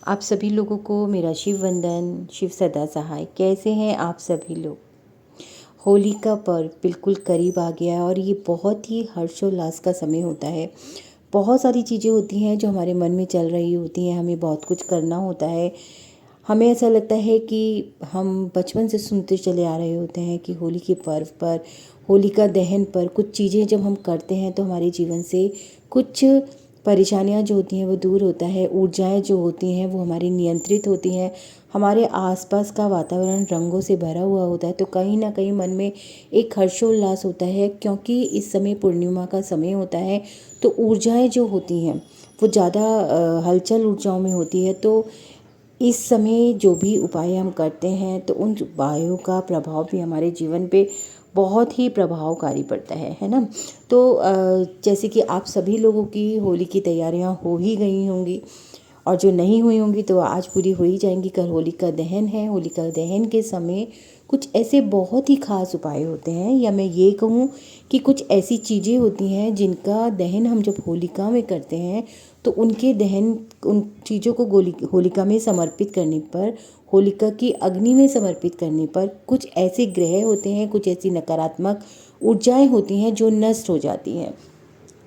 आप सभी लोगों को मेरा शिव वंदन, शिव सदा सहाय। कैसे हैं आप सभी लोग? होली का पर्व बिल्कुल करीब आ गया है और ये बहुत ही हर्षोल्लास का समय होता है। बहुत सारी चीज़ें होती हैं जो हमारे मन में चल रही होती हैं, हमें बहुत कुछ करना होता है। हमें ऐसा लगता है कि हम बचपन से सुनते चले आ रहे होते हैं कि होली के पर्व पर, होलिका दहन पर कुछ चीज़ें जब हम करते हैं तो हमारे जीवन से कुछ परेशानियां जो होती हैं वो दूर होता है, ऊर्जाएं जो होती हैं वो हमारी नियंत्रित होती हैं, हमारे आसपास का वातावरण रंगों से भरा हुआ होता है। तो कहीं ना कहीं मन में एक हर्षोल्लास होता है, क्योंकि इस समय पूर्णिमा का समय होता है। तो ऊर्जाएं जो होती हैं वो ज़्यादा हलचल ऊर्जाओं में होती है। तो इस समय जो भी उपाय हम करते हैं तो उन उपायों का प्रभाव भी हमारे जीवन पे बहुत ही प्रभावकारी पड़ता है ना। तो जैसे कि आप सभी लोगों की होली की तैयारियां हो ही गई होंगी, और जो नहीं हुई होंगी तो आज पूरी हो ही जाएंगी। कल होलिका दहन है। होलिका दहन के समय कुछ ऐसे बहुत ही खास उपाय होते हैं, या मैं ये कहूँ कि कुछ ऐसी चीज़ें होती हैं जिनका दहन हम जब होलिका में करते हैं तो उनके दहन, उन चीज़ों को होलिका में समर्पित करने पर, होलिका की अग्नि में समर्पित करने पर कुछ ऐसे ग्रह होते हैं, कुछ ऐसी नकारात्मक ऊर्जाएं होती हैं जो नष्ट हो जाती हैं।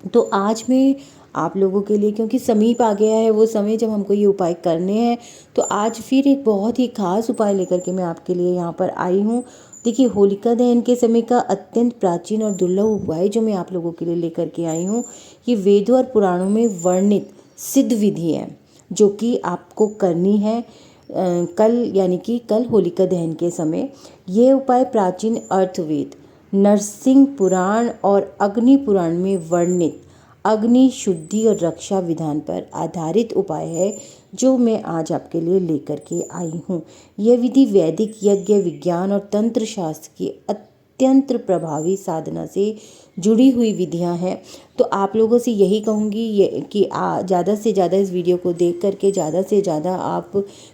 तो आज मैं आप लोगों के लिए, क्योंकि समीप आ गया है वो समय जब हमको ये उपाय करने हैं, तो आज फिर एक बहुत ही खास उपाय लेकर के मैं आपके लिए यहाँ पर आई हूँ। देखिए, होलिका दहन के समय का अत्यंत प्राचीन और दुर्लभ उपाय जो मैं आप लोगों के लिए लेकर के आई हूँ, ये वेदों और पुराणों में वर्णित सिद्ध विधि है जो कि आपको करनी है कल, यानी कि कल होलिका दहन के समय। ये उपाय प्राचीन अर्थवेद, नरसिंह पुराण और अग्नि पुराण में वर्णित अग्नि शुद्धि और रक्षा विधान पर आधारित उपाय है जो मैं आज आपके लिए लेकर के आई हूँ। यह विधि वैदिक यज्ञ विज्ञान और तंत्र शास्त्र की अत्यंत प्रभावी साधना से जुड़ी हुई विधियां हैं। तो आप लोगों से यही कहूँगी ये कि ज़्यादा से ज़्यादा इस वीडियो को देख करके ज़्यादा से ज़्यादा आप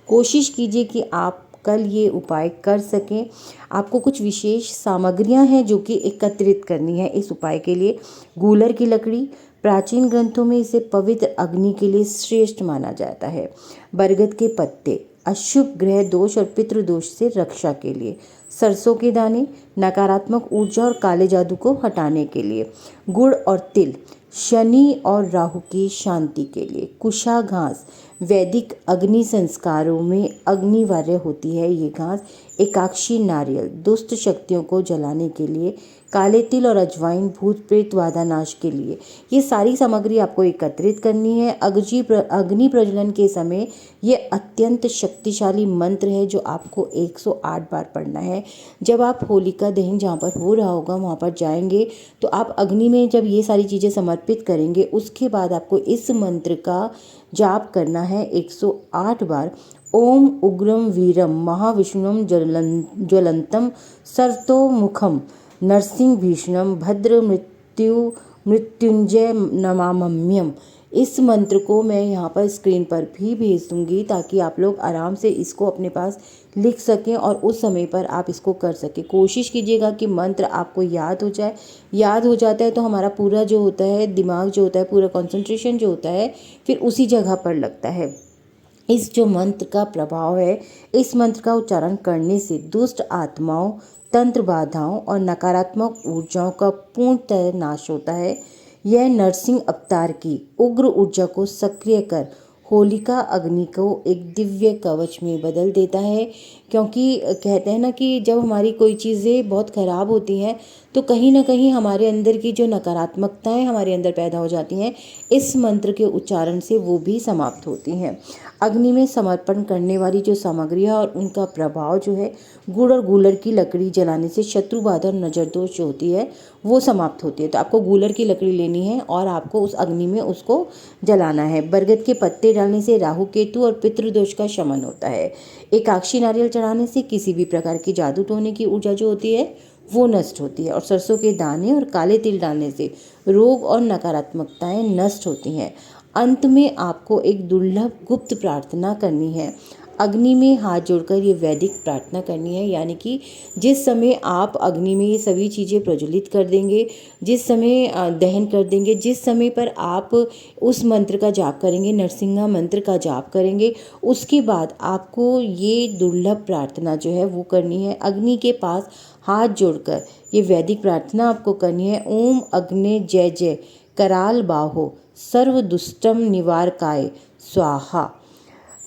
कोशिश कीजिए कि आप कल ये उपाय कर सकें। आपको कुछ विशेष सामग्रियां हैं जो कि एकत्रित करनी है इस उपाय के लिए। गूलर की लकड़ी, प्राचीन ग्रंथों में इसे पवित्र अग्नि के लिए श्रेष्ठ माना जाता है। बरगद के पत्ते, अशुभ ग्रह दोष और पितृ दोष से रक्षा के लिए। सरसों के दाने, नकारात्मक ऊर्जा और काले जादू को हटाने के लिए। गुड़ और तिल, शनि और राहु की शांति के लिए। कुशा घास, वैदिक अग्नि संस्कारों में अग्निवार्य होती है ये घास। एकाक्षी नारियल, दुष्ट शक्तियों को जलाने के लिए। काले तिल और अजवाइन, भूत प्रेत बाधा नाश के लिए। ये सारी सामग्री आपको एकत्रित करनी है। अग्नि प्रज्वलन के समय ये अत्यंत शक्तिशाली मंत्र है जो आपको 108 बार पढ़ना है। जब आप होलिका दहन जहाँ पर हो रहा होगा वहाँ पर जाएंगे तो आप अग्नि में जब ये सारी चीज़ें समर्पित करेंगे, उसके बाद आपको इस मंत्र का जाप करना है 108 बार। ओम उग्रम वीरम महाविष्णुम ज्वलंतम सर्वतोमुखम नरसिंह भीषणम भद्र मृत्युंजय नमाम्यम। इस मंत्र को मैं यहाँ पर स्क्रीन पर भी भेज दूंगी ताकि आप लोग आराम से इसको अपने पास लिख सकें और उस समय पर आप इसको कर सकें। कोशिश कीजिएगा कि मंत्र आपको याद हो जाए। याद हो जाता है तो हमारा पूरा जो होता है दिमाग जो होता है, पूरा कंसंट्रेशन जो होता है फिर उसी जगह पर लगता है। इस जो मंत्र का प्रभाव है, इस मंत्र का उच्चारण करने से दुष्ट आत्माओं, तंत्र बाधाओं और नकारात्मक ऊर्जाओं का पूर्णतः नाश होता है। यह नरसिंह अवतार की उग्र ऊर्जा को सक्रिय कर होलिका अग्नि को एक दिव्य कवच में बदल देता है। क्योंकि कहते हैं ना कि जब हमारी कोई चीज़ें बहुत ख़राब होती हैं तो कहीं ना कहीं हमारे अंदर की जो नकारात्मकताएं हमारे अंदर पैदा हो जाती हैं, इस मंत्र के उच्चारण से वो भी समाप्त होती हैं। अग्नि में समर्पण करने वाली जो सामग्री है और उनका प्रभाव जो है, गुड़ और गूलर की लकड़ी जलाने से शत्रु बाधा और नजर दोष जो होती है वो समाप्त होती है। तो आपको गूलर की लकड़ी लेनी है और आपको उस अग्नि में उसको जलाना है। बरगद के पत्ते डालने से राहु केतु और पितृदोष का शमन होता है। एकाक्षी नारियल चढ़ाने से किसी भी प्रकार की जादू टोने की ऊर्जा जो होती है वो नष्ट होती है। और सरसों के दाने और काले तिल डालने से रोग और नकारात्मकताएं नष्ट होती हैं। अंत में आपको एक दुर्लभ गुप्त प्रार्थना करनी है। अग्नि में हाथ जोड़कर ये वैदिक प्रार्थना करनी है, यानी कि जिस समय आप अग्नि में ये सभी चीज़ें प्रज्वलित कर देंगे, जिस समय दहन कर देंगे, जिस समय पर आप उस मंत्र का जाप करेंगे, नरसिंहा मंत्र का जाप करेंगे, उसके बाद आपको ये दुर्लभ प्रार्थना जो है वो करनी है। अग्नि के पास हाथ जोड़कर ये वैदिक प्रार्थना आपको करनी है। ओम अग्ने जय जय कराल बाहो सर्व दुष्टम निवारकाय स्वाहा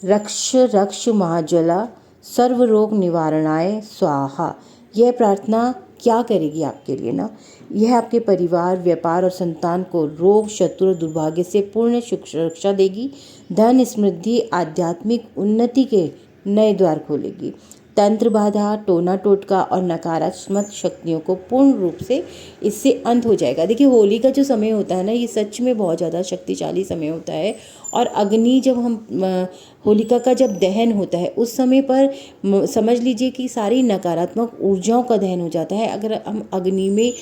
रक्ष रक्ष महाज्वला सर्व रोग निवारणाय स्वाहा। यह प्रार्थना क्या करेगी आपके लिए ना, यह आपके परिवार, व्यापार और संतान को रोग, शत्रु और दुर्भाग्य से पूर्ण सुरक्षा देगी। धन, समृद्धि, आध्यात्मिक उन्नति के नए द्वार खोलेगी। तंत्र बाधा, टोना टोटका और नकारात्मक शक्तियों को पूर्ण रूप से इससे अंत हो जाएगा। देखिए, होली का जो समय होता है ना, ये सच में बहुत ज़्यादा शक्तिशाली समय होता है। और अग्नि जब हम होलिका का जब दहन होता है उस समय पर समझ लीजिए कि सारी नकारात्मक ऊर्जाओं का दहन हो जाता है, अगर हम अग्नि में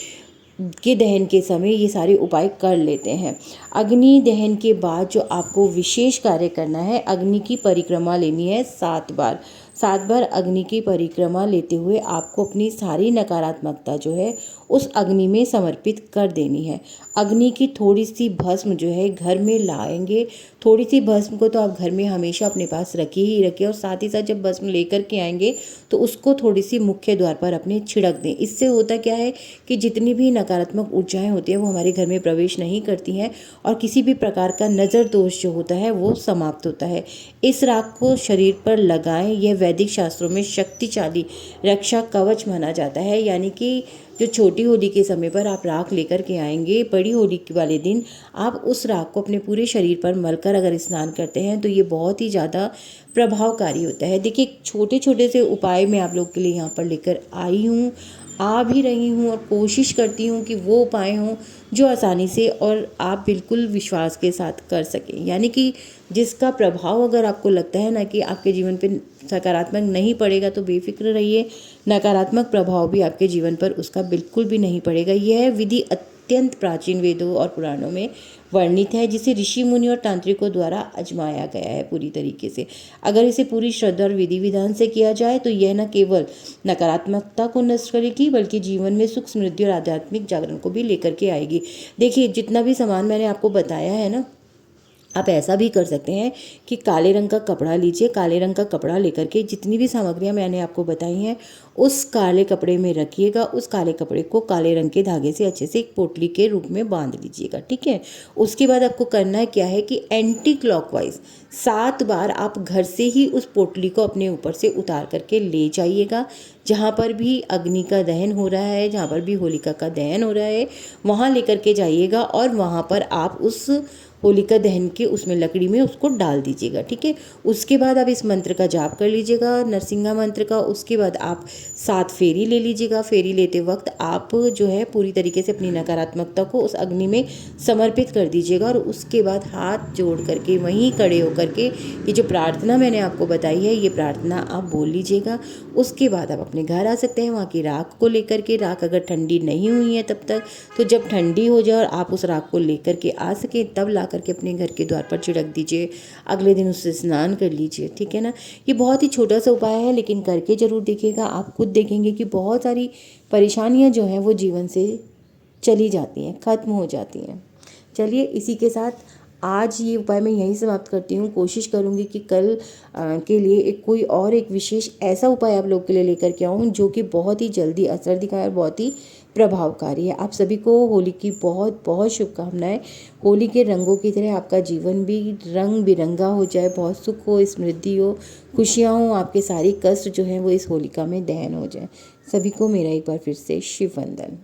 के दहन के समय ये सारे उपाय कर लेते हैं। अग्नि दहन के बाद जो आपको विशेष कार्य करना है, अग्नि की परिक्रमा लेनी है 7 बार। 7 बार अग्नि की परिक्रमा लेते हुए आपको अपनी सारी नकारात्मकता जो है उस अग्नि में समर्पित कर देनी है। अग्नि की थोड़ी सी भस्म जो है घर में लाएंगे। थोड़ी सी भस्म को तो आप घर में हमेशा अपने पास रखिए ही रखिए, और साथ ही साथ जब भस्म लेकर के आएंगे तो उसको थोड़ी सी मुख्य द्वार पर अपने छिड़क दें। इससे होता क्या है कि जितनी भी नकारात्मक ऊर्जाएं होती हैं वो हमारे घर में प्रवेश नहीं करती हैं, और किसी भी प्रकार का नज़र दोष जो होता है वो समाप्त होता है। इस राख को शरीर पर लगाएं। यह वैदिक शास्त्रों में शक्तिशाली रक्षा कवच माना जाता है, यानी कि जो छोटी होली के समय पर आप राख लेकर के आएंगे, बड़ी होली वाले दिन आप उस राख को अपने पूरे शरीर पर मलकर अगर स्नान करते हैं तो ये बहुत ही ज़्यादा प्रभावकारी होता है। देखिए, छोटे छोटे से उपाय मैं आप लोग के लिए यहाँ पर लेकर आई हूँ, आ भी रही हूँ, और कोशिश करती हूँ कि वो उपाय हों जो आसानी से और आप बिल्कुल विश्वास के साथ कर सकें, यानी कि जिसका प्रभाव अगर आपको लगता है ना कि आपके जीवन पे सकारात्मक नहीं पड़ेगा तो बेफिक्र रहिए, नकारात्मक प्रभाव भी आपके जीवन पर उसका बिल्कुल भी नहीं पड़ेगा। यह विधि अत्यंत प्राचीन वेदों और पुराणों में वर्णित है, जिसे ऋषि मुनि और तांत्रिकों द्वारा आजमाया गया है पूरी तरीके से। अगर इसे पूरी श्रद्धा और विधि विधान से किया जाए तो यह न केवल नकारात्मकता को नष्ट करेगी बल्कि जीवन में सुख, समृद्धि और आध्यात्मिक जागरण को भी लेकर के आएगी। देखिए, जितना भी सामान मैंने आपको बताया है ना, आप ऐसा भी कर सकते हैं कि काले रंग का कपड़ा लीजिए। काले रंग का कपड़ा लेकर के जितनी भी सामग्रियां मैंने आपको बताई हैं उस काले कपड़े में रखिएगा। उस काले कपड़े को काले रंग के धागे से अच्छे से एक पोटली के रूप में बांध लीजिएगा, ठीक है। उसके बाद आपको करना है क्या है कि एंटी क्लॉकवाइज 7 बार आप घर से ही उस पोटली को अपने ऊपर से उतार करके ले जाइएगा। जहाँ पर भी अग्नि का दहन हो रहा है, जहाँ पर भी होलिका का दहन हो रहा है, वहाँ लेकर के जाइएगा, और वहाँ पर आप उस होलिका दहन के उसमें लकड़ी में उसको डाल दीजिएगा, ठीक है। उसके बाद आप इस मंत्र का जाप कर लीजिएगा, नरसिंहा मंत्र का। उसके बाद आप 7 फेरी ले लीजिएगा। फेरी लेते वक्त आप जो है पूरी तरीके से अपनी नकारात्मकता को उस अग्नि में समर्पित कर दीजिएगा, और उसके बाद हाथ जोड़ करके वहीं खड़े होकर के ये जो प्रार्थना मैंने आपको बताई है ये प्रार्थना आप बोल लीजिएगा। उसके बाद आप अपने घर आ सकते हैं। वहाँ की राख को लेकर के, राख अगर ठंडी नहीं हुई है तब तक, तो जब ठंडी हो जाए और आप उस राख को लेकर के आ सके तब ला करके अपने घर के द्वार पर छिड़क दीजिए। अगले दिन उससे स्नान कर लीजिए, ठीक है ना। ये बहुत ही छोटा सा उपाय है, लेकिन करके ज़रूर देखिएगा। आप खुद देखेंगे कि बहुत सारी परेशानियां जो हैं वो जीवन से चली जाती हैं, ख़त्म हो जाती हैं। चलिए, इसी के साथ आज ये उपाय मैं यहीं समाप्त करती हूँ। कोशिश करूँगी कि कल के लिए एक विशेष ऐसा उपाय आप लोग के लिए लेकर के आऊँ जो कि बहुत ही जल्दी असर दिखाए और बहुत ही प्रभावकारी है। आप सभी को होली की बहुत बहुत शुभकामनाएं। होली के रंगों की तरह आपका जीवन भी रंग बिरंगा हो जाए, बहुत सुख हो, समृद्धि हो, खुशियाँ हो, आपके सारी कष्ट जो हैं वो इस होलिका में दहन हो जाए। सभी को मेरा एक बार फिर से शिव वंदन।